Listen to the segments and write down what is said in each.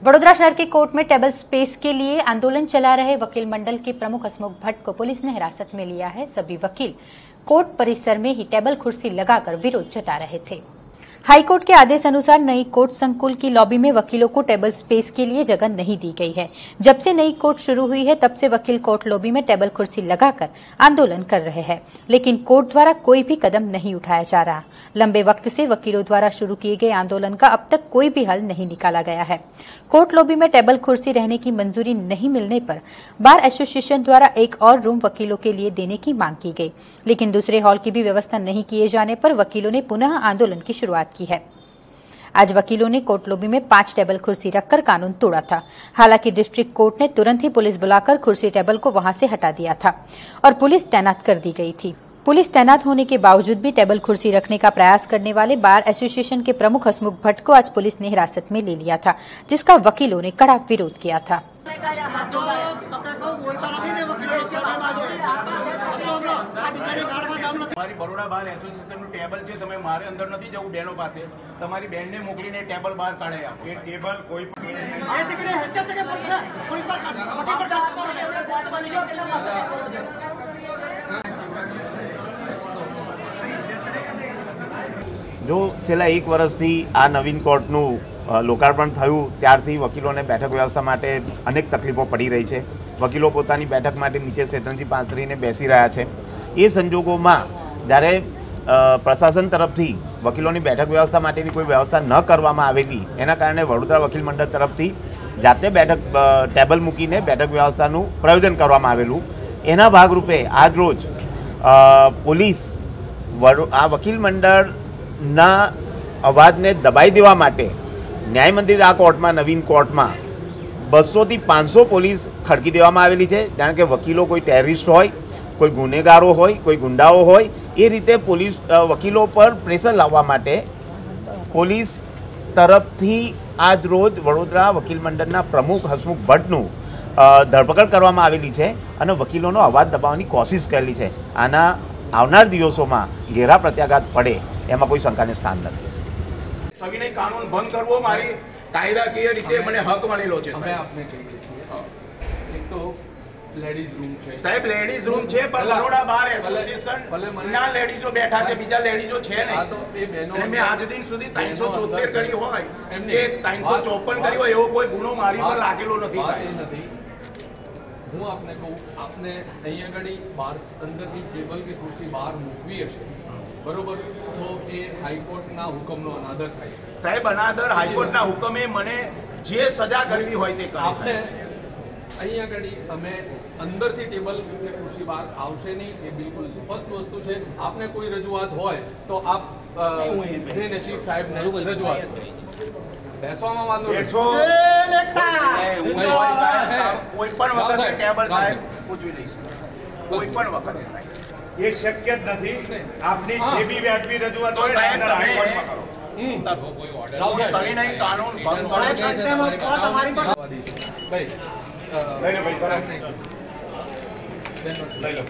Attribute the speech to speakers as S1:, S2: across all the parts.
S1: वडोदरा शहर के कोर्ट में टेबल स्पेस के लिए आंदोलन चला रहे वकील मंडल के प्रमुख हसमुख भट्ट को पुलिस ने हिरासत में लिया है। सभी वकील कोर्ट परिसर में ही टेबल कुर्सी लगाकर विरोध जता रहे थे। हाईकोर्ट के आदेश अनुसार नई कोर्ट संकुल की लॉबी में वकीलों को टेबल स्पेस के लिए जगह नहीं दी गई है। जब से नई कोर्ट शुरू हुई है तब से वकील कोर्ट लॉबी में टेबल कुर्सी लगाकर आंदोलन कर रहे हैं, लेकिन कोर्ट द्वारा कोई भी कदम नहीं उठाया जा रहा। लंबे वक्त से वकीलों द्वारा शुरू किए गए आंदोलन का अब तक कोई भी हल नहीं निकाला गया है। कोर्ट लॉबी में टेबल कुर्सी रहने की मंजूरी नहीं मिलने पर बार एसोसिएशन द्वारा एक और रूम वकीलों के लिए देने की मांग की गई, लेकिन दूसरे हॉल की भी व्यवस्था नहीं किए जाने पर वकीलों ने पुनः आंदोलन की शुरुआत की है। आज वकीलों ने कोर्ट लॉबी में 5 टेबल कुर्सी रखकर कानून तोड़ा था। हालांकि डिस्ट्रिक्ट कोर्ट ने तुरंत ही पुलिस बुलाकर कुर्सी टेबल को वहां से हटा दिया था और पुलिस तैनात कर दी गई थी। पुलिस तैनात होने के बावजूद भी टेबल कुर्सी रखने का प्रयास करने वाले बार एसोसिएशन के प्रमुख हसमुख भट्ट को आज पुलिस ने हिरासत में ले लिया था, जिसका वकीलों ने कड़ा विरोध किया था।
S2: हमारी बरोड़ा बार एसोसिएशन टेबल है, तमे मारे अंदर नहीं जाऊँ बहनों पास तमारी बहन ने मोकलीने टेबल बाहर काढ़े आपो। ये टेबल कोई
S3: जो छेल्ला 1 वर्षथी आ नवीन कोर्टનું लोकार्पण થયું ત્યારથી વકીલોને બેઠક વ્યવસ્થા માટે અનેક તકલીફો પડી રહી છે। વકીલો પોતાની બેઠક માટે નીચે શેતરંજી પાથરીને બેસી રહ્યા છે। એ સંજોગોમાં જ્યારે પ્રશાસન તરફથી વકીલોની બેઠક વ્યવસ્થા માટેની કોઈ વ્યવસ્થા ન કરવામાં આવેલી, એના કારણે વડોદરા વકીલ મંડળ તરફથી જાતે બેઠક ટેબલ મૂકીને બેઠક વ્યવસ્થાનું પ્રયોજન કરવામાં આવેલું। એના ભાગરૂપે આજ રોજ પોલીસ આ વકીલ મંડળના અવાજને દબાઈ દેવા માટે ન્યાય મંદિર આ કોર્ટમાં નવીન કોર્ટમાં 200 થી 500 પોલીસ ખડકી દેવામાં આવેલી છે। કારણ કે વકીલો કોઈ ટેરરિસ્ટ હોય, કોઈ ગુનેગારો હોય, કોઈ ગુંડાઓ હોય, એ રીતે પોલીસ વકીલો પર પ્રેશર લાવવા માટે પોલીસ તરફથી આજ રોજ વડોદરા વકીલ મંડળના પ્રમુખ હસમુખ ભટ્ટનું ધરપકડ કરવામાં આવેલી છે અને વકીલોનો અવાજ દબાવવાની કોશિશ કરેલી છે। આના આવનાર દિવસોમાં ઘેરા પ્રત્યાઘાત પડે એમાં કોઈ શંકાને સ્થાન નથી।
S2: સવિનય કાનૂન ભંગ કરવો મારી કાયદાકીય રીતે મને હક મળેલો છે।
S4: लेडीज रूम छे
S2: साहेब, लेडीज रूम छे पर बरोड़ा बार एसोसिएशन ना लेडीजो बैठा छे, बीजा लेडीजो छे नहीं।
S4: हां तो ए बहनों
S2: मैं आज दिन सुधी 374 करी होय के 354 करी होय एवो कोई गुनो मारी पर लागेलो નથી साहेब।
S4: હું આપને કહું, આપને અહીંયા ઘડી બહાર અંદરની ટેબલ કે ખુરશી બહાર મૂકવી હશે, બરોબર, તો એ હાઈકોર્ટના હુકમનો અનાદર થાય
S2: સાહેબ। અનાદર હાઈકોર્ટના હુકમે મને જે સજા કરવી હોય તે કરે
S4: આપને અહીંયા ઘડી અમે અંદરથી ટેબલ કે ખુરશી બહાર આવશે નહીં, એ બિલકુલ સ્પષ્ટ વસ્તુ છે। આપને કોઈ રજૂઆત હોય તો આપ જઈને ચીફ સાહેબને રજૂઆત કરો। બેસવામાં વાંધો
S2: કોઈ પણ વખતે ટેબલ સાહેબ પૂછવી લઈશું, કોઈ પણ વખતે સાહેબ
S5: ये शक्य नहीं। आपने जे भी व्याजबी रजूआत
S2: तो साहेब તમે સવિનય કાનૂન ભંગ કરો છો
S4: તમારી પર ભાઈ
S5: લઈ લો ભાઈ, લઈ લો।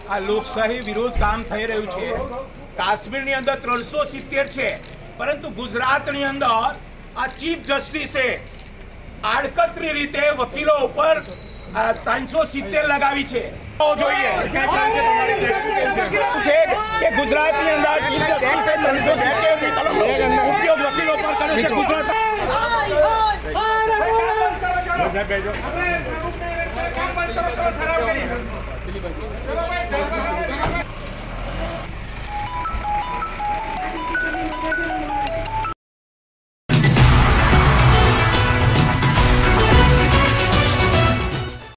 S2: આ લોકશાહી વિરોધ કામ થઈ રહ્યું છે। કાશ્મીરની અંદર 370 છે, પરંતુ ગુજરાતની અંદર આ ચીફ જસ્ટિસે આડકતરી રીતે વકીલો ઉપર 370 લગાવી છે। જોઈએ કે ગુજરાતની અંદર ચીફ જસ્ટિસે 370 ની ઉપયોગ વકીલો પર કર્યો છે। ગુજરાત